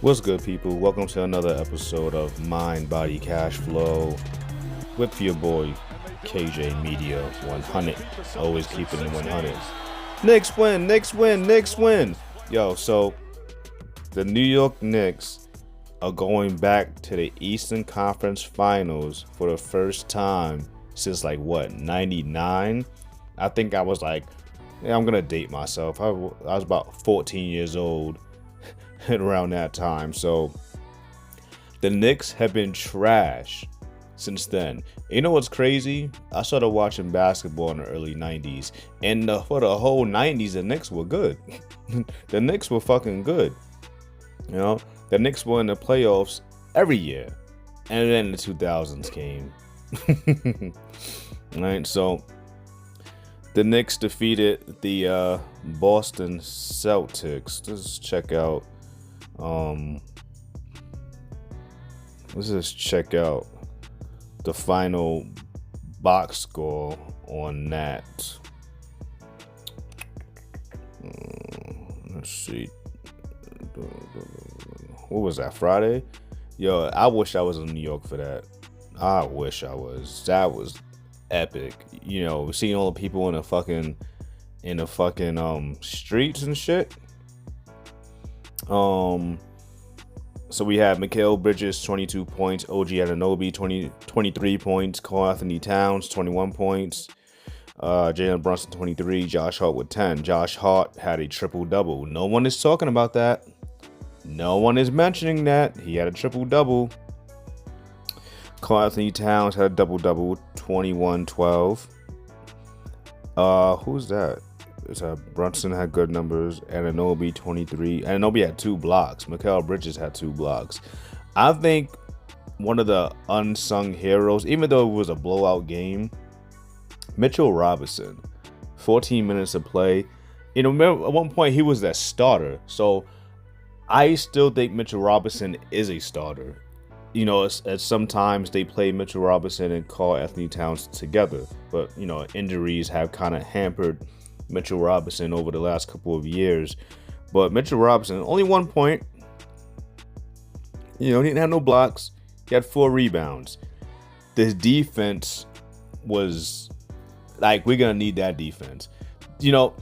What's good, people? Welcome to another episode of Mind, Body, Cash Flow with your boy KJ Media 100. Always keeping it 100. Knicks win, Knicks win, Knicks win. Yo, so the New York Knicks are going back to the Eastern Conference Finals for the first time since 99? I think I was I'm gonna date myself. I was about 14 years old around that time. So the Knicks have been trash since then. You know what's crazy? I started watching basketball in the early 90s, and for the whole 90s the Knicks were good. The Knicks were fucking good. You know, the Knicks were in the playoffs every year, and then the 2000s came. Right, so the Knicks defeated the Boston Celtics. Let's check out the final box score on that. Let's see. What was that, Friday? Yo, I wish I was in New York for that. I wish I was. That was epic. You know, seeing all the people in the fucking streets and shit. So we have Mikal Bridges 22 points, OG Anunoby 23 points, Karl Anthony Towns 21 points, Jalen Brunson 23, Josh Hart with 10. Josh Hart had a triple-double. No one is talking about that. No one is mentioning that. He had a triple-double. Karl Anthony Towns had a double-double, 21-12. Who's that? Brunson had good numbers. Anunoby 23. Anunoby had 2 blocks. Mikal Bridges had 2 blocks. I think one of the unsung heroes, even though it was a blowout game, Mitchell Robinson, 14 minutes of play. You know, remember at one point he was that starter. So I still think Mitchell Robinson is a starter. You know, as sometimes they play Mitchell Robinson and Karl Anthony Towns together, but you know, injuries have kind of hampered Mitchell Robinson over the last couple of years. But Mitchell Robinson, only 1 point. You know, he didn't have no blocks. He had 4 rebounds. This defense was we're gonna need that defense. You know,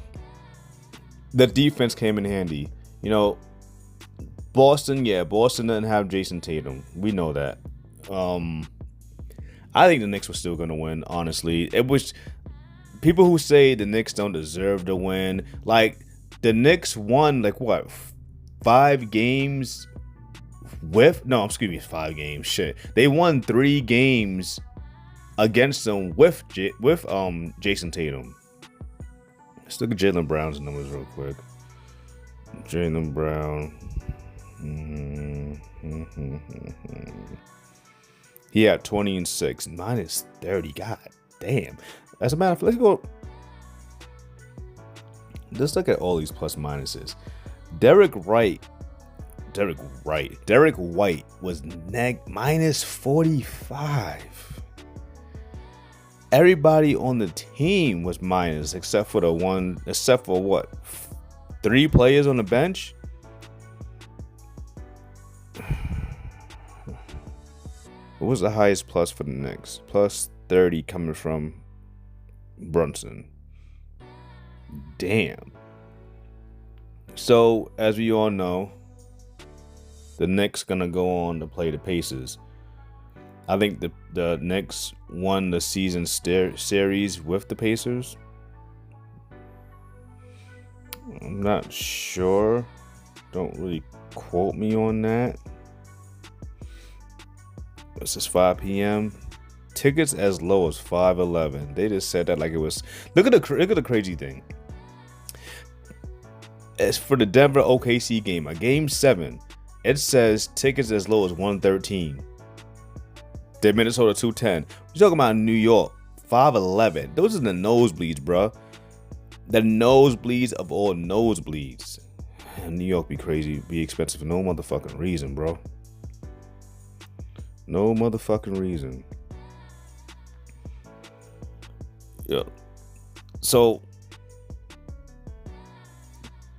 the defense came in handy. You know, Boston didn't have Jason Tatum. We know that. I think the Knicks were still gonna win, honestly. It was people who say the Knicks don't deserve to win. The Knicks won 5 games with 5 games. Shit. They won 3 games against them with Jason Tatum. Let's look at Jaylen Brown's numbers real quick. Jaylen Brown. He had 20 and 6, minus 30. God damn. As a matter of fact, let's look at all these plus minuses. Derek White was minus 45. Everybody on the team was minus except for 3 players on the bench. What was the highest plus for the Knicks? Plus 30 coming from Brunson. Damn. So, as we all know, the Knicks gonna go on to play the Pacers. I think the Knicks won the season series with the Pacers. I'm not sure. Don't really quote me on that. This is 5 p.m. Tickets as low as $5.11. They just said that like it was. Look at the crazy thing. As for the Denver OKC game, a game 7, it says tickets as low as $113. The Minnesota 210. We're talking about New York, $5.11. Those are the nosebleeds, bro. The nosebleeds of all nosebleeds. Man, New York be crazy, be expensive for no motherfucking reason, bro. No motherfucking reason. Yeah. So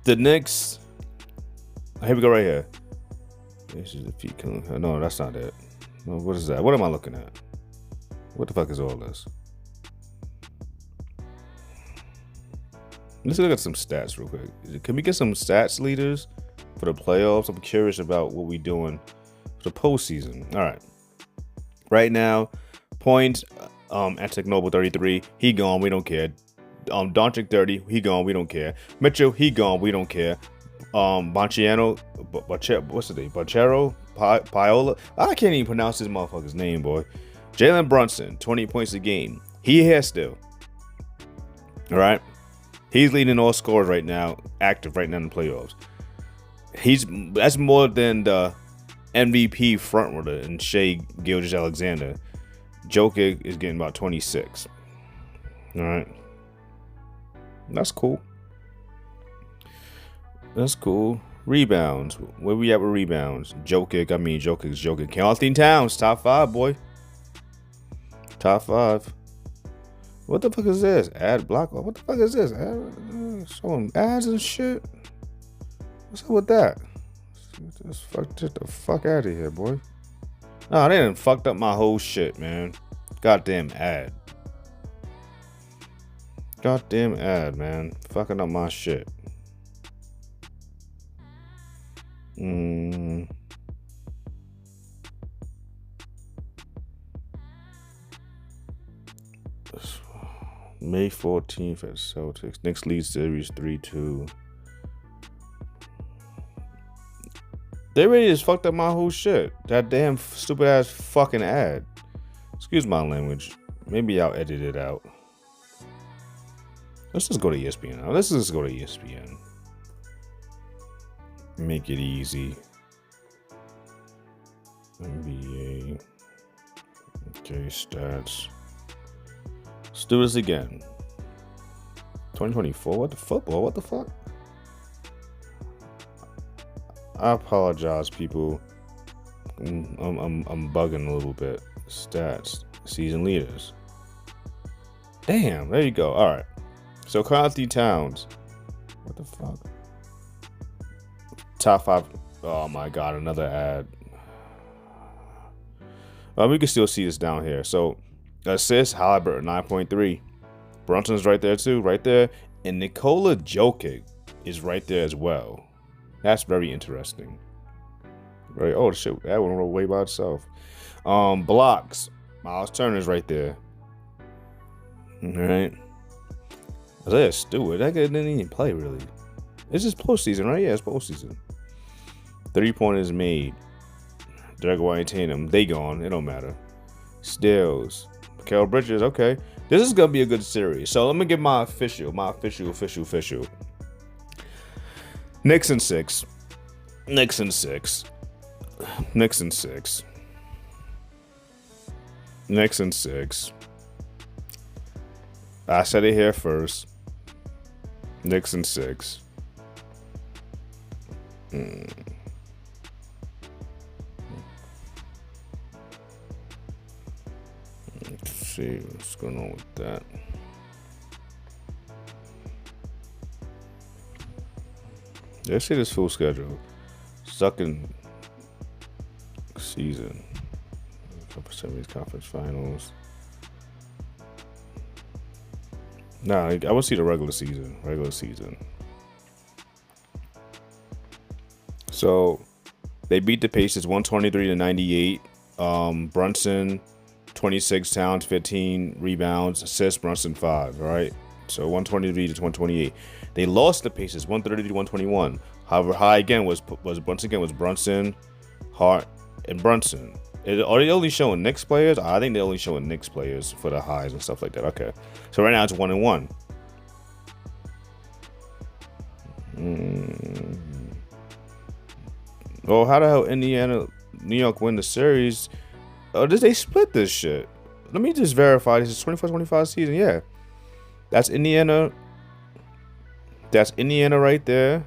the Knicks, here we go right here. This is the feet killing her. No, that's not it. No, what is that? What am I looking at? What the fuck is all this? Let's look at some stats real quick. Can we get some stats leaders for the playoffs? I'm curious about what we're doing for the postseason. All right. Right now, points, Noble 33. He gone. We don't care. Doncic 30. He gone. We don't care. Mitchell. He gone. We don't care. Bonciano. What's his name? Boncero? Paola? I can't even pronounce this motherfucker's name, boy. Jalen Brunson. 20 points a game. He here still. All right. He's leading all scores right now, active right now in the playoffs. That's more than the MVP frontrunner and Shai Gilgeous-Alexander. Jokic is getting about 26. All right, that's cool. That's cool. Rebounds. Where we at with rebounds? Jokic. Carlton Towns, top 5, boy. Top 5. What the fuck is this? Ad block? What the fuck is this? Showing ads and shit? What's up with that? Get the fuck out of here, boy. Nah, they done fucked up my whole shit, man. Goddamn ad. Goddamn ad, man. Fucking up my shit. May 14th at Celtics. Knicks lead series 3-2. They really just fucked up my whole shit. That damn stupid ass fucking ad. Excuse my language. Maybe I'll edit it out. Let's just go to ESPN now. Let's just go to ESPN. Make it easy. NBA. Okay, stats. Let's do this again. 2024. What the football? What the fuck? I apologize, people. I'm bugging a little bit. Stats. Season leaders. Damn. There you go. All right. So Carlton Towns. What the fuck? Top 5. Oh my god. Another ad. We can still see this down here. So assists, Halliburton 9.3. Brunson's right there too, right there. And Nikola Jokic is right there as well. That's very interesting. Right? Oh shit, that went way by itself. Blocks. Miles Turner's right there. All right. Isaiah Stewart. That guy didn't even play really. It's just postseason, right? Yeah, it's postseason. 3-pointers made. Derek White and Tatum, they gone. It don't matter. Stills. Mikal Bridges, okay. This is gonna be a good series. So let me give my official. Knicks in 6. Knicks in 6. Knicks in 6. Knicks in 6. I said it here first. Knicks in 6. Let's see what's going on with that. Let's see this full schedule. Second season. Upper semis conference finals. Nah, I want to see the regular season. So they beat the Pacers 123-98. Brunson 26, Towns 15 rebounds, assists, Brunson 5. All right, so 123-128. They lost the Pacers 130-121. However, high again was Brunson, Hart, and Brunson. Are they only showing Knicks players? I think they're only showing Knicks players for the highs and stuff like that. Okay, so right now it's 1-1. Oh, how the hell New York win the series? Oh, did they split this shit? Let me just verify. This is 24-25 season. Yeah, that's Indiana. That's Indiana right there.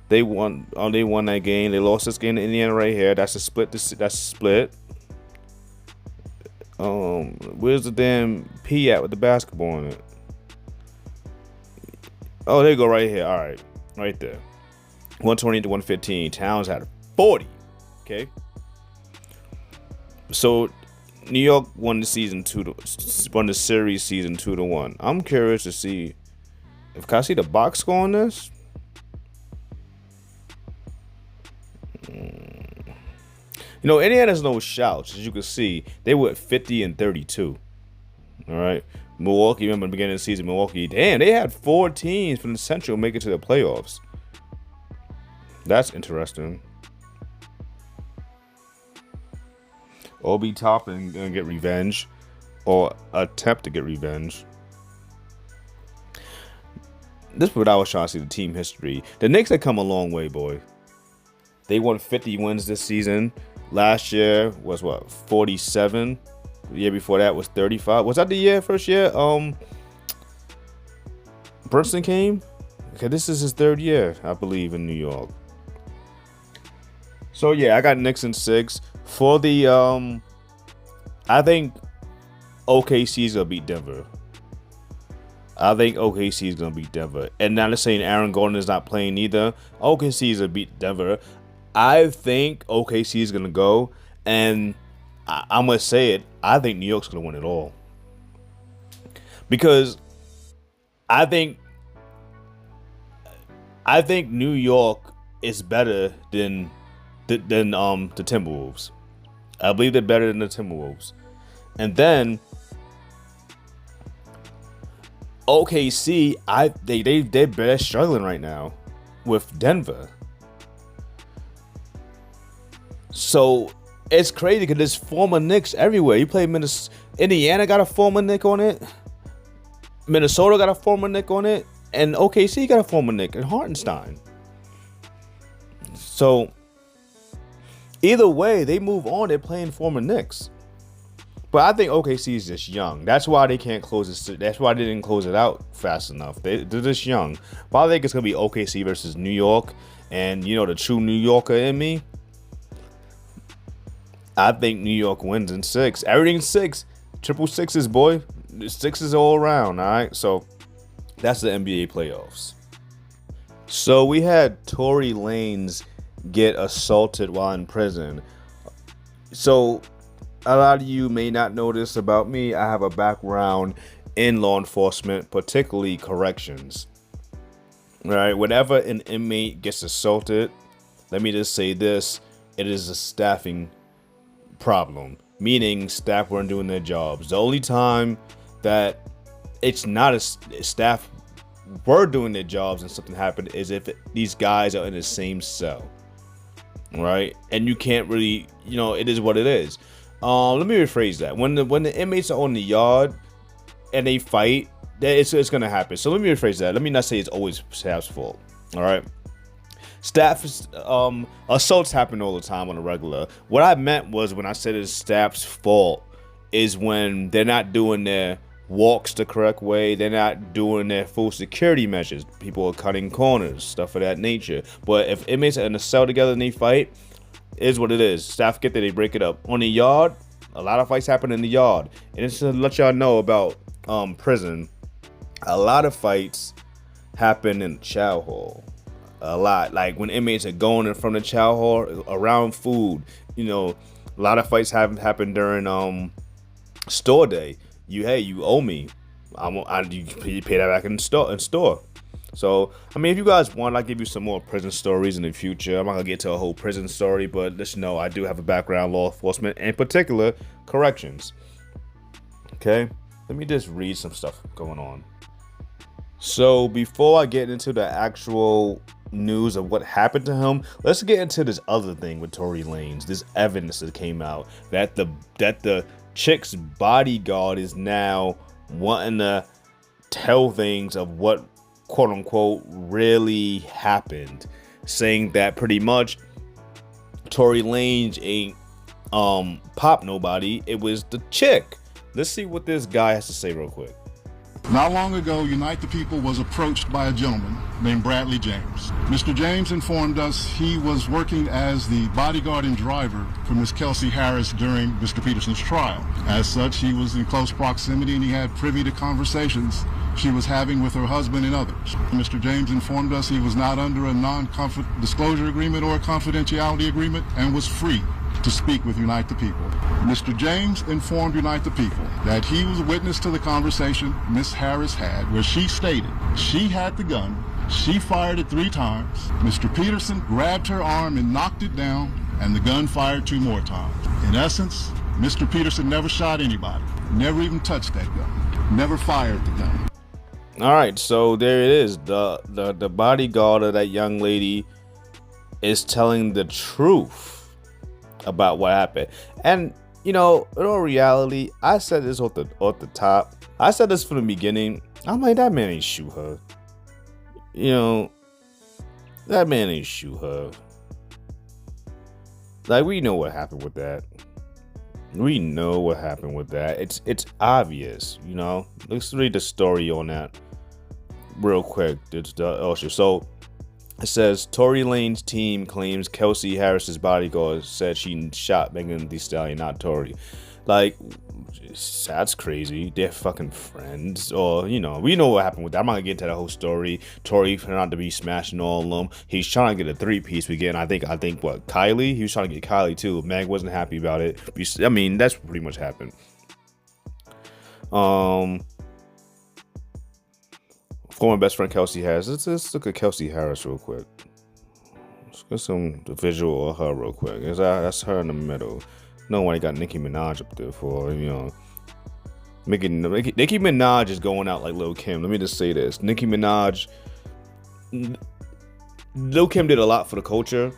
They won. They won that game. They lost this game to Indiana right here. That's a split. That's a split. Where's the damn P at with the basketball in it? Oh, there you go right here. All right, right there. 120-115. Towns had 40. Okay. So New York won the series 2-1. I'm curious to see if can I see the box score on this. Indiana's no slouch. As you can see, they were at 50 and 32. All right. Milwaukee, remember the beginning of the season, Milwaukee, damn, they had 4 teams from the Central make it to the playoffs. That's interesting. Obi Toppin gonna get revenge, or attempt to get revenge. This is what I was trying to see, the team history. The Knicks have come a long way, boy. They won 50 wins this season. Last year was 47. The year before that was 35. Was that the first year Brunson came? Okay, this is his 3rd year, I believe, in New York. So yeah, I got Knicks in 6. For the I think OKC is gonna beat Denver. And now they're saying Aaron Gordon is not playing either. OKC is gonna beat Denver. I think OKC is gonna go, and I'm gonna say it. I think New York's gonna win it all, because I think New York is better than the Timberwolves. I believe they're better than the Timberwolves, and then OKC. They're struggling right now with Denver. So it's crazy because there's former Knicks everywhere. You play Indiana got a former Knick on it. Minnesota got a former Knick on it. And OKC got a former Knick and Hartenstein. So either way, they move on. They're playing former Knicks. But I think OKC is just young. That's why they can't close it. That's why they didn't close it out fast enough. They're just young. But I think it's going to be OKC versus New York. And, the true New Yorker in me, I think New York wins in 6. Everything's 6. Triple sixes, boy. 6s all around, all right? So that's the NBA playoffs. So we had Torey Lanez get assaulted while in prison. So a lot of you may not know this about me. I have a background in law enforcement, particularly corrections. All right, whenever an inmate gets assaulted, let me just say this, it is a staffing problem, meaning staff weren't doing their jobs. The only time that it's not a staff were doing their jobs and something happened is if these guys are in the same cell, right? And you can't really, it is what it is. Let me rephrase that. When the inmates are on the yard and they fight, it's gonna happen. So let me rephrase that. Let me not say it's always staff's fault. All right. Staff assaults happen all the time on a regular. What I meant was when I said it's staff's fault is when they're not doing their walks the correct way, they're not doing their full security measures. People are cutting corners, stuff of that nature. But if inmates are in a cell together and they fight, it is what it is. Staff get there, they break it up. On the yard, a lot of fights happen in the yard. And it's to let y'all know about prison. A lot of fights happen in the chow hall. A lot, like when inmates are going in from the chow hall around food, a lot of fights haven't happened during store day. You owe me, you pay that back in store. So if you guys want, I'll give you some more prison stories in the future. I'm not gonna get to a whole prison story, but just know I do have a background in law enforcement, in particular corrections. Okay, let me just read some stuff going on. So before I get into the actual news of what happened to him, let's get into this other thing with Torey Lanez. This evidence that came out that the chick's bodyguard is now wanting to tell things of what quote unquote really happened, saying that pretty much Torey Lanez ain't pop nobody, it was the chick. Let's see what this guy has to say real quick. Not long ago, Unite the People was approached by a gentleman named Bradley James. Mr. James informed us he was working as the bodyguard and driver for Miss Kelsey Harris during Mr. Peterson's trial. As such, he was in close proximity and he had privy to conversations she was having with her husband and others. Mr. James informed us he was not under a non-disclosure agreement or a confidentiality agreement and was free to speak with Unite the People. Mr. James informed Unite the People that he was a witness to the conversation Ms. Harris had, where she stated she had the gun, she fired it 3 times, Mr. Peterson grabbed her arm and knocked it down, and the gun fired 2 more times. In essence, Mr. Peterson never shot anybody, never even touched that gun, never fired the gun. All right, so there it is. The bodyguard of that young lady is telling the truth about what happened. And you know, in all reality, I said this off the top. I said this from the beginning. I'm like, that man ain't shoot her. You know, that man ain't shoot her. Like, we know what happened with that. We know what happened with that. It's obvious, you know. Let's read the story on that real quick. It's the so it says Torey Lanez team claims Kelsey Harris's bodyguard said she shot Megan Thee Stallion, not Torey. Like, that's crazy. They're fucking friends, or you know, we know what happened with that. I'm not gonna get into the whole story. Torey turned out to be smashing all of them. He's trying to get a 3-piece again. I think what, Kylie? He was trying to get Kylie too. Meg wasn't happy about it. I mean, that's pretty much happened. Former best friend Kelsey Harris. Let's look at Kelsey Harris real quick. Let's get some visual of her real quick. That's her in the middle. No one got Nicki Minaj up there for, you know. Nicki Minaj is going out like Lil Kim. Let me just say this. Lil Kim did a lot for the culture,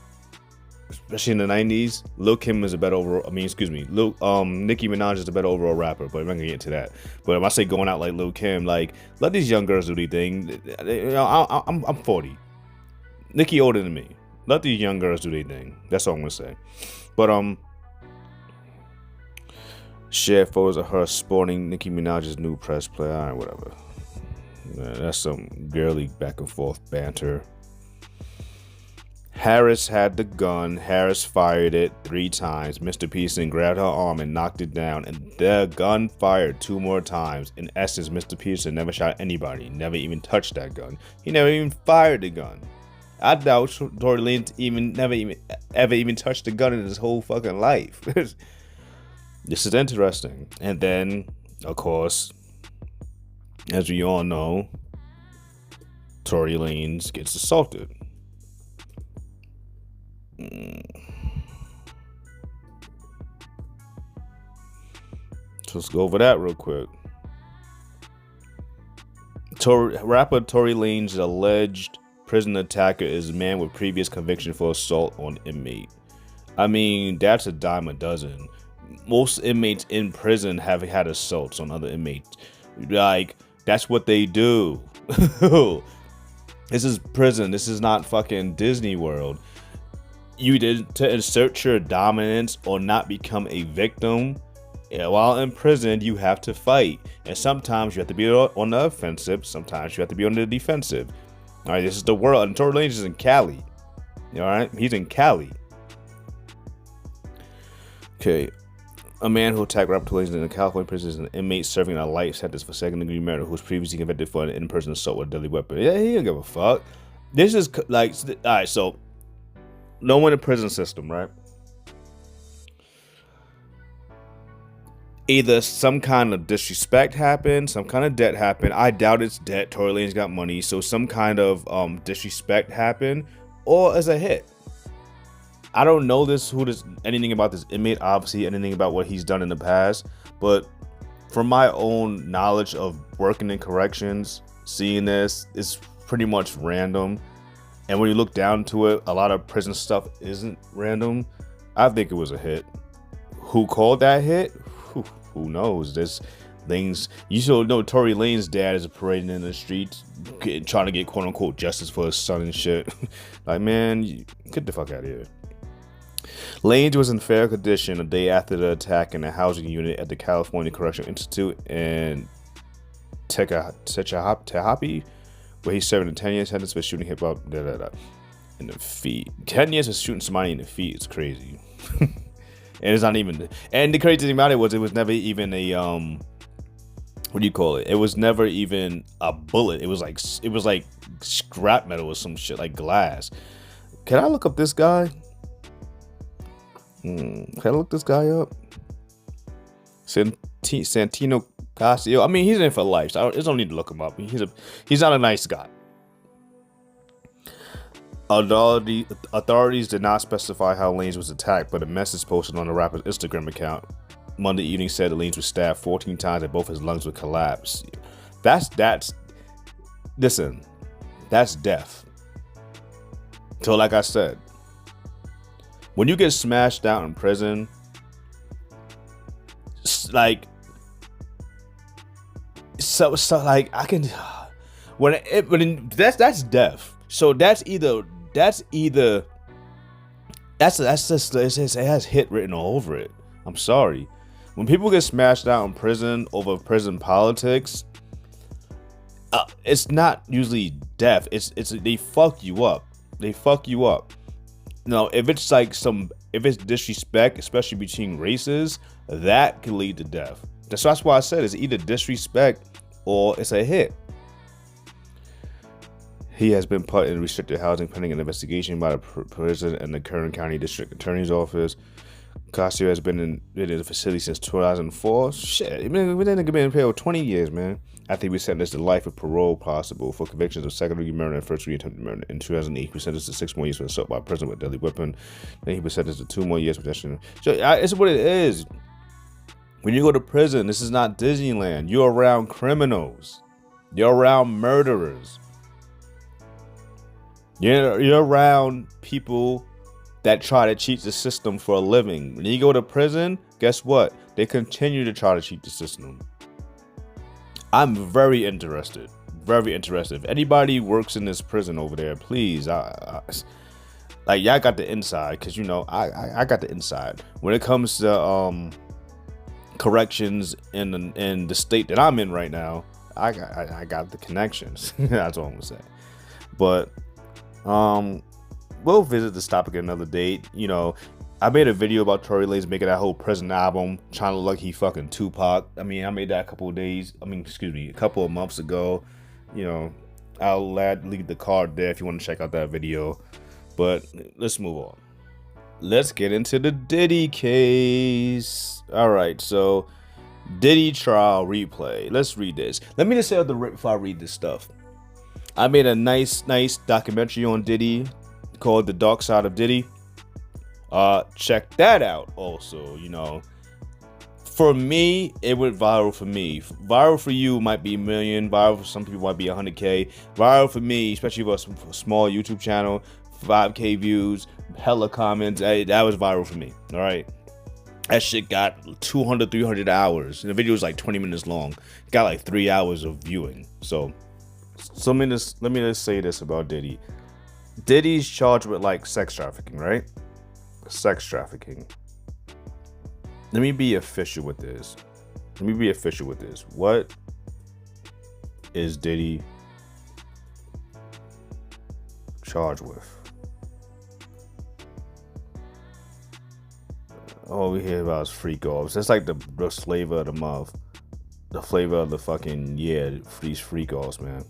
especially in the 90s. Lil Kim is a better overall, Nicki Minaj is a better overall rapper, but I'm not gonna get into that. But if I say going out like Lil Kim, like, let these young girls do their thing. You know, I'm 40. Nicki older than me. Let these young girls do their thing. That's all I'm gonna say. But share photos of her sporting Nicki Minaj's new press play. Alright, whatever. Yeah, that's some girly back and forth banter. Harris had the gun. Harris fired it 3 times. Mr. Peterson grabbed her arm and knocked it down, and the gun fired 2 more times. In essence, Mr. Peterson never shot anybody. Never even touched that gun. He never even fired the gun. I doubt Torey Lanez never ever touched the gun in his whole fucking life. This is interesting. And then, of course, as we all know, Torey Lanez gets assaulted. So let's go over that real quick. Rapper Torey Lanez's alleged prison attacker is a man with previous conviction for assault on inmate. I mean, that's a dime a dozen. Most inmates in prison have had assaults on other inmates. Like, that's what they do. This is prison. This is not fucking Disney World. You did to assert your dominance or not become a victim. Yeah, while in prison, you have to fight. And sometimes you have to be on the offensive. Sometimes you have to be on the defensive. All right, this is the world. And Torey Lanez is in Cali. All right, he's in Cali. Okay. A man who attacked rapper Torey Lanez in a California prison is an inmate serving a life sentence for second-degree murder who was previously convicted for an in-person assault with a deadly weapon. Yeah, he don't give a fuck. This is like, all right, so no one in the prison system, right? Either some kind of disrespect happened, some kind of debt happened. I doubt it's debt. Torey Lanez got money, so some kind of disrespect happened, or as a hit. I don't know anything about this inmate, obviously anything about what he's done in the past, but from my own knowledge of working in corrections, seeing this is pretty much random. And when you look down to it, a lot of prison stuff isn't random. I think it was a hit. Who called that hit? Who knows? There's things. You should know Torey Lanez's dad is parading in the streets, trying to get quote unquote justice for his son and shit. Like, man, get the fuck out of here. Lanez was in fair condition a day after the attack in a housing unit at the California Correctional Institute in Tehachapi, where he's serving a 10-year sentence for shooting hip-hop in the feet. 10 years for shooting somebody in the feet is crazy. And it's not even. And the crazy thing about it was never even a what do you call it? It was never even a bullet. It was like scrap metal or some shit, like glass. Can I look up this guy? Can I look this guy up? Santino Casio. I mean, he's in for life, so I just don't need to look him up. He's not a nice guy. Authorities did not specify how Lanez was attacked, but a message posted on the rapper's Instagram account Monday evening said Lanez was stabbed 14 times and both his lungs would collapse. Listen, that's death. So like I said, when you get smashed out in prison, like I can that's death. So that's just it has hit written all over it. I'm sorry. When people get smashed out in prison over prison politics, it's not usually death. It's they fuck you up. They fuck you up. Now, if it's disrespect, especially between races, that can lead to death. That's why I said it's either disrespect or it's a hit. He has been put in restricted housing pending an investigation by the prison and the Kern County District Attorney's Office. Casio has been in the facility since 2004. Shit, we've been in jail 20 years, man. After he was sentenced to life with parole possible for convictions of second-degree murder and first-degree attempted murder. In 2008, he was sentenced to 6 more years for assault by a person with a deadly weapon. Then he was sentenced to 2 more years for possession. So it's what it is. When you go to prison, this is not Disneyland. You're around criminals. You're around murderers. You're around people that try to cheat the system for a living. When you go to prison, guess what? They continue to try to cheat the system. I'm very interested. Very interested. If anybody works in this prison over there, please, like y'all got the inside, because I got the inside. When it comes to corrections in the state that I'm in right now, I got the connections. That's all I'm gonna say. But we'll visit this topic another date. I made a video about Torey Lanez making that whole prison album, trying to look like he fucking Tupac. I mean, I made that a couple of months ago. I'll leave the card there if you want to check out that video. But let's move on. Let's get into the Diddy case. All right, so Diddy trial replay. Let's read this. Let me just say out the rip before I read this stuff. I made a nice documentary on Diddy called The Dark Side of Diddy. Check that out also. For me, it went viral for me. Viral for you might be 1 million. Viral for some people might be 100K. Viral for me, especially for a small YouTube channel, 5K views, hella comments. That was viral for me. All right. That shit got 200, 300 hours. And the video was like 20 minutes long. It got like 3 hours of viewing. So let me just say this about Diddy. Diddy's charged with like sex trafficking, right? Sex trafficking. Let me be official with this. What is Diddy charged with? All we hear about is freak offs. That's like the flavor of the month. The flavor of the fucking year. These freak offs, man.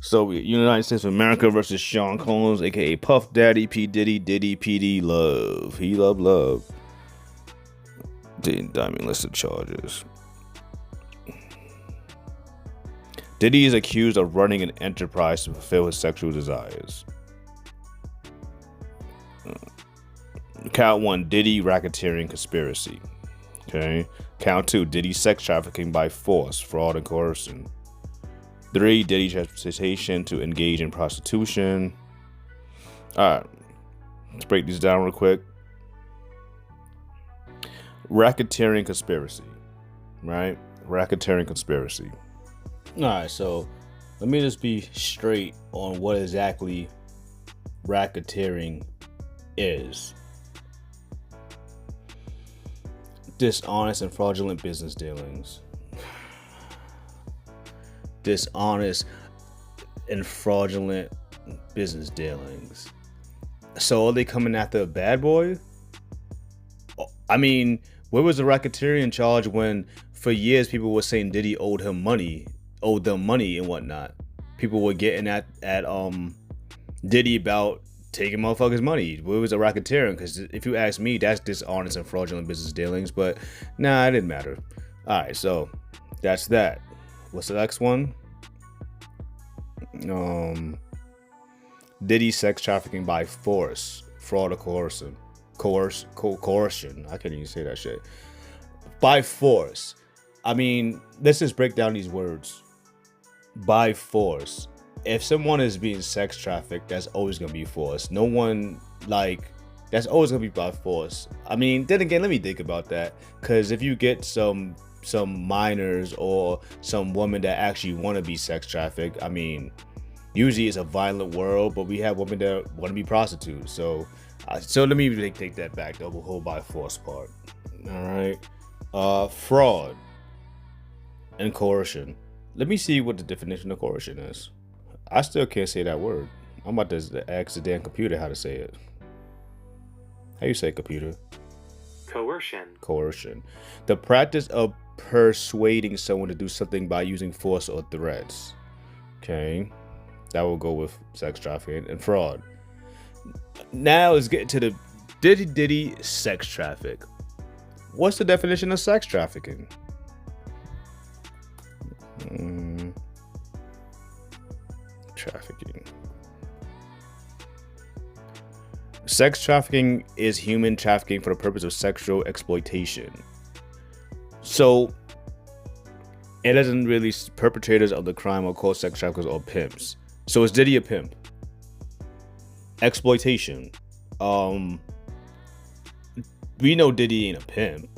So United States of America versus Sean Combs, aka Puff Daddy, P Diddy, Diddy, PD, Love. He love. Diamond list of charges. Diddy is accused of running an enterprise to fulfill his sexual desires. Count 1, Diddy racketeering conspiracy. Okay. Count 2, Diddy sex trafficking by force, fraud, and coercion. 3, Diddy transportation to engage in prostitution. Alright. Let's break these down real quick. Racketeering conspiracy. Right? Racketeering conspiracy. Alright, so let me just be straight on what exactly racketeering is. Dishonest and fraudulent business dealings. Dishonest and fraudulent business dealings. So are they coming after a bad boy? I mean, where was the racketeering charge when for years people were saying Diddy owed them money and whatnot? People were getting at Diddy about taking motherfuckers' money. Where was the racketeering? Because if you ask me, that's dishonest and fraudulent business dealings. But nah, it didn't matter. All right, so that's that. What's the next one? Diddy sex trafficking by force, fraud or coercion. Coercion. I can't even say that shit. By force. I mean, let's just break down these words. By force. If someone is being sex trafficked, that's always gonna be force. No one that's always gonna be by force. I mean, then again, let me think about that. Cause if you get some minors or some women that actually want to be sex trafficked, I mean, usually it's a violent world, but we have women that want to be prostitutes. So let me take that back, the whole by force part. All right. Fraud and coercion. Let me see what the definition of coercion is. I still can't say that word. I'm about to ask the damn computer how to say it. How you say computer? Coercion. The practice of persuading someone to do something by using force or threats. Okay. That will go with sex trafficking and fraud. Now let's get to the Diddy sex traffic. What's the definition of sex trafficking? Trafficking. Sex trafficking is human trafficking for the purpose of sexual exploitation. So it isn't really perpetrators of the crime or called sex traffickers or pimps. So is Diddy a pimp? Exploitation. We know Diddy ain't a pimp.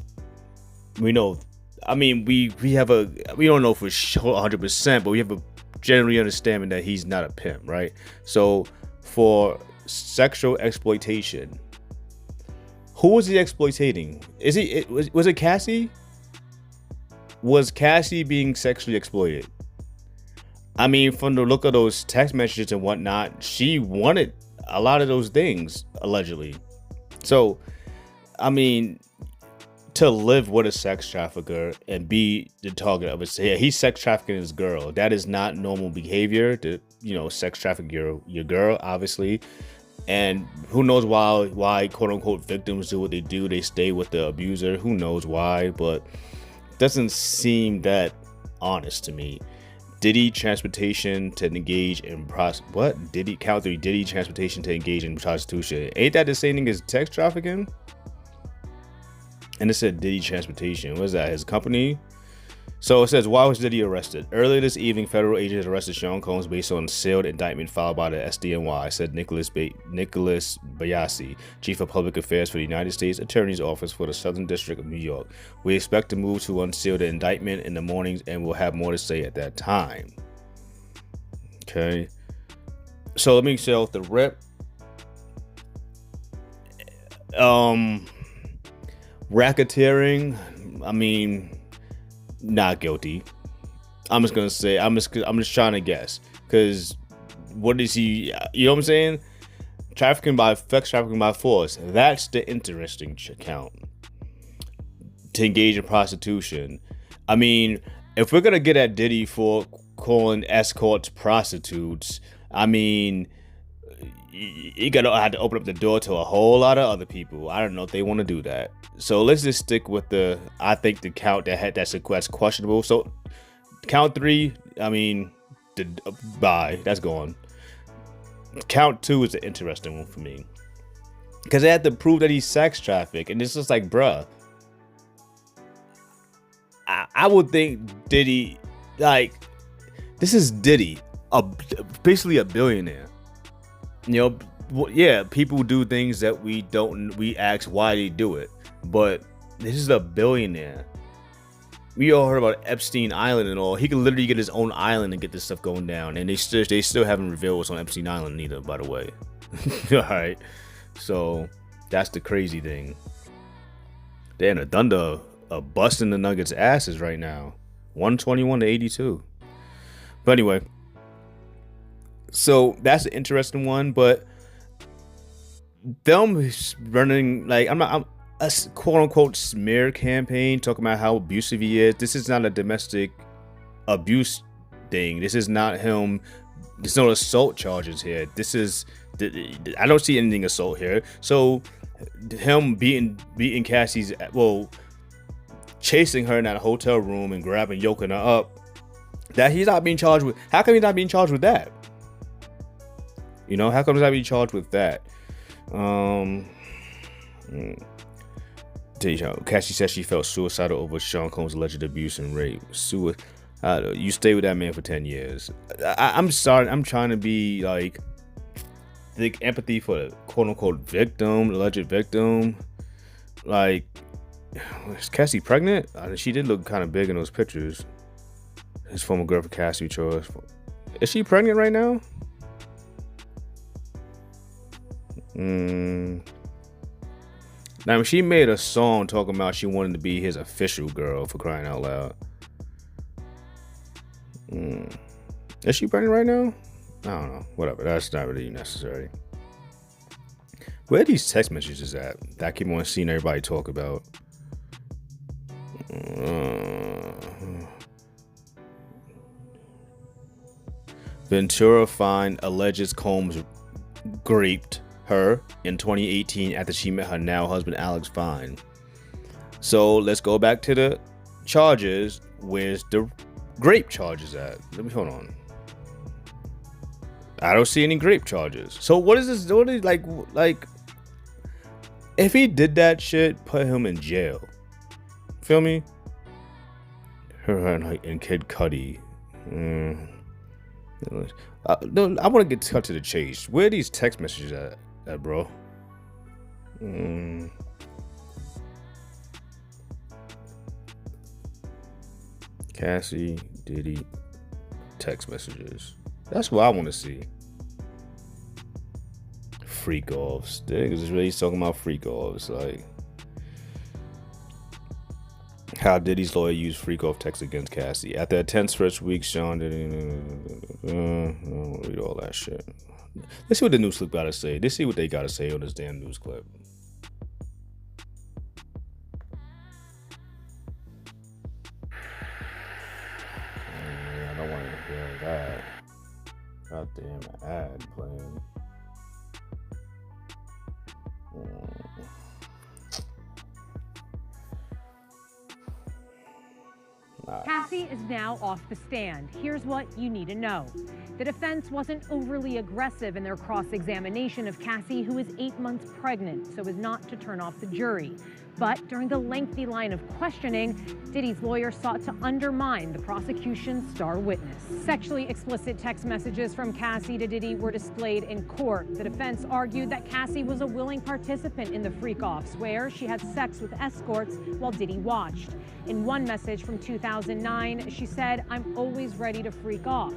We know. I mean, we don't know for sure 100%, but we have a generally understanding that he's not a pimp, right? So for sexual exploitation, who was he exploiting? Was it Cassie? Was Cassie being sexually exploited? I mean, from the look of those text messages and whatnot, she wanted a lot of those things, allegedly. So, I mean, to live with a sex trafficker and be the target of it, yeah, he's sex trafficking his girl. That is not normal behavior to, sex traffic your girl, obviously. And who knows why quote unquote victims do what they do. They stay with the abuser. Who knows why, but it doesn't seem that honest to me. Diddy transportation to engage in Diddy count 3. Diddy transportation to engage in prostitution. Ain't that the same thing as sex trafficking? And it said Diddy transportation. What is that? His company? So it says, why was Diddy arrested? Earlier this evening, federal agents arrested Sean Combs based on a sealed indictment filed by the SDNY, said Nicholas Bayasi, Chief of Public Affairs for the United States Attorney's Office for the Southern District of New York. We expect to move to unseal the indictment in the mornings and we'll have more to say at that time. Okay. So let me say off the rip. Racketeering, I mean, not guilty. I'm just just trying to guess, because what is he? You know what I'm saying? Sex trafficking by force. That's the interesting count. To engage in prostitution. I mean, if we're gonna get at Diddy for calling escorts prostitutes, I mean, you gotta have to open up the door to a whole lot of other people. I don't know if they want to do that. So let's just stick with the count that's questionable. So count 3, I mean, that's gone. Count 2 is the interesting one for me, because they had to prove that he's sex trafficked, and it's just like, bruh, I would think Diddy, this is Diddy, basically a billionaire. Yeah, people do things that we ask why they do it, but this is a billionaire. We all heard about Epstein Island and all. He could literally get his own island and get this stuff going down, and they still haven't revealed what's on Epstein Island either, by the way. All right, so that's the crazy thing. Damn, the Thunder are busting the Nuggets' asses right now, 121-82. But anyway, so that's an interesting one, but them running like I'm a quote unquote smear campaign talking about how abusive he is. This is not a domestic abuse thing. This is not him. There's no assault charges here. This is I don't see anything assault here. So him beating Cassie's, well, chasing her in that hotel room and grabbing, yoking her up, that he's not being charged with. How come he's not being charged with that? You know, how come he's not being charged with that? Cassie said she felt suicidal over Sean Combs' alleged abuse and rape. You stay with that man for 10 years. I'm sorry. I'm trying to be like, think empathy for the quote unquote victim, alleged victim. Like, is Cassie pregnant? She did look kind of big in those pictures. His former girlfriend Cassie chose. Is she pregnant right now? Now, she made a song talking about she wanted to be his official girl, for crying out loud. Is she pregnant right now? I don't know. Whatever. That's not really necessary. Where are these text messages at that I keep on seeing everybody talk about? Ventura find alleges Combs raped her in 2018 after she met her now husband Alex Fine. So let's go back to the charges. Where's the grape charges at? Let me hold on. I don't see any grape charges. So what is this? What is like if he did that shit, put him in jail. Feel me? Her and Kid Cudi. No, I want to get cut to the chase. Where are these text messages at bro? Cassie, Diddy, text messages. That's what I want to see. Freak offs. Niggas is really talking about freak offs. Like, how Diddy's lawyer used freak off text against Cassie. After a tense first week, Sean Diddy. I don't read all that shit. Let's see what the news clip gotta say. Let's see what they gotta say on this damn news clip. I don't want to hear that. Goddamn ad playing. Cassie is now off the stand. Here's what you need to know. The defense wasn't overly aggressive in their cross-examination of Cassie, who is 8 months pregnant, so as not to turn off the jury. But during the lengthy line of questioning, Diddy's lawyer sought to undermine the prosecution's star witness. Sexually explicit text messages from Cassie to Diddy were displayed in court. The defense argued that Cassie was a willing participant in the freak-offs, where she had sex with escorts while Diddy watched. In one message from 2009, she said, "I'm always ready to freak off."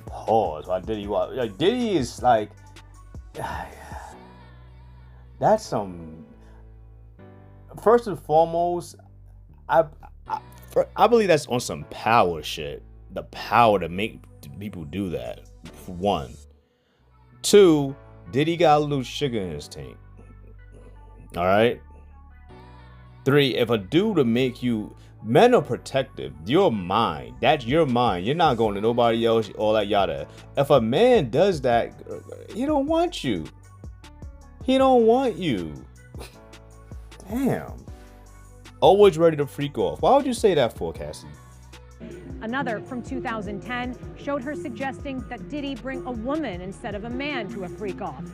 Pause. Why Diddy? Like, Diddy is like, that's some. First and foremost, I believe that's on some power shit. The power to make people do that. For one. Two, Diddy got a little sugar in his tank. All right. Three, if a dude to make you, men are protective. Your mind. That's your mind. You're not going to nobody else. All that yada. If a man does that, he don't want you. He don't want you. Damn. Always ready to freak off. Why would you say that for, Cassie? Another from 2010 showed her suggesting that Diddy bring a woman instead of a man to a freak off.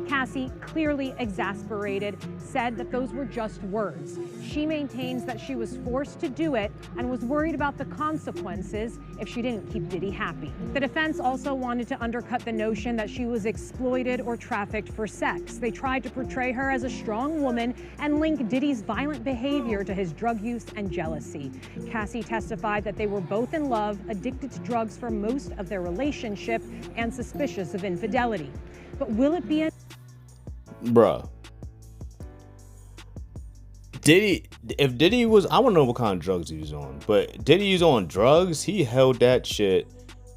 Cassie, clearly exasperated, said that those were just words. She maintains that she was forced to do it and was worried about the consequences if she didn't keep Diddy happy. The defense also wanted to undercut the notion that she was exploited or trafficked for sex. They tried to portray her as a strong woman and link Diddy's violent behavior to his drug use and jealousy. Cassie testified that they were both in love, addicted to drugs for most of their relationship, and suspicious of infidelity. But will it be Bruh. If Diddy was, I don't know what kind of drugs he was on, but Diddy was on drugs, he held that shit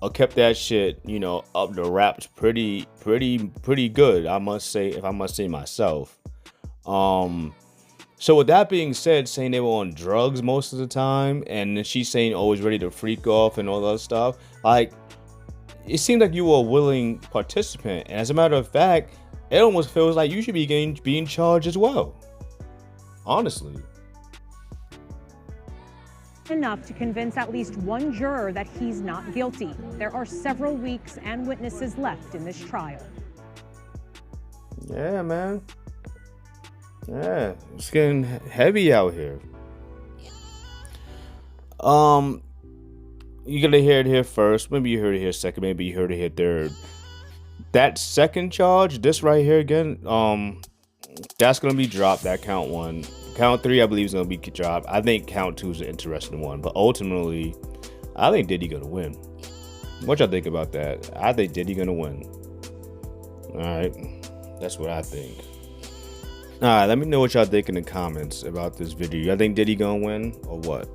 kept that shit, you know, up the wraps pretty good, I must say, if I must say myself. So with that being said, saying they were on drugs most of the time, and then she's saying always ready to freak off and all that stuff, like, it seemed like you were a willing participant. And as a matter of fact, it almost feels like you should be being charged as well. Honestly. Enough to convince at least one juror that he's not guilty. There are several weeks and witnesses left in this trial. Yeah, man. Yeah, it's getting heavy out here. You're gonna hear it here first. Maybe you heard it here second. Maybe you heard it here third. That second charge, this right here again, that's gonna be dropped. That count 1. Count 3, I believe, is gonna be dropped. I think count 2 is an interesting one, but ultimately, I think Diddy gonna win. What y'all think about that? I think Diddy gonna win. All right, that's what I think. All right, let me know what y'all think in the comments about this video. Y'all think Diddy gonna win or what?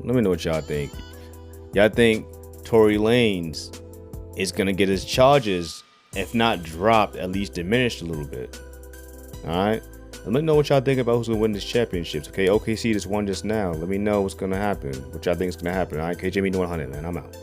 Let me know what y'all think. Y'all think Torey Lanez is gonna get his charges, if not dropped, at least diminished a little bit? All right. Let me know what y'all think about who's gonna win this championships. Okay, OKC just won just now. Let me know what's gonna happen. What y'all think is gonna happen. All right, KJ Media 100, man. I'm out.